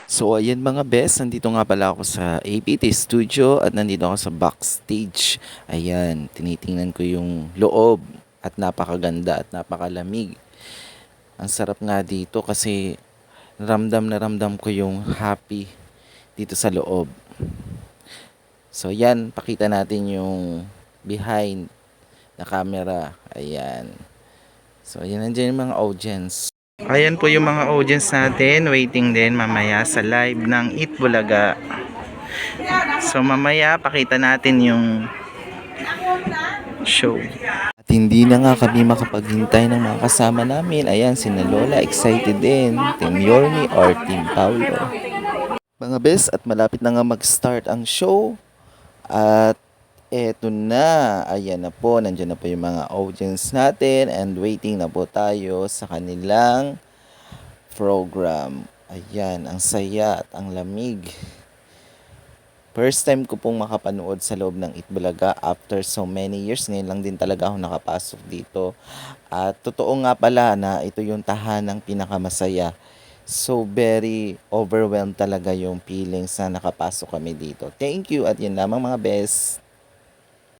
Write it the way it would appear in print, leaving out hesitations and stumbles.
So ayan mga best, nandito nga pala ako sa APT Studio at nandito ako sa backstage. Ayan, tinitingnan ko yung loob at napakaganda at napakalamig. Ang sarap nga dito kasi ramdam na ramdam ko yung happy dito sa loob. So yan, pakita natin yung behind na camera. Ayan. So ayan, nandiyan yung mga audience. Ayan po yung mga audience natin, waiting din mamaya sa live ng Eat Bulaga. So mamaya pakita natin yung show. At hindi na nga kami makapaghintay ng mga kasama namin. Ayan, sina Lola, excited din. Team Yormi or Team Paulo. Mga best, at malapit na nga mag-start ang show. At eto na, ayan na po, nandiyan na po yung mga audience natin and waiting na po tayo sa kanilang program. Ayan, ang saya at ang lamig. First time ko pong makapanood sa loob ng Itbulaga after so many years. Ngayon lang din talaga ako nakapasok dito. At totoo nga pala na ito yung tahanang pinakamasaya. So very overwhelmed talaga yung feelings na nakapasok kami dito. Thank you at yun lamang mga best.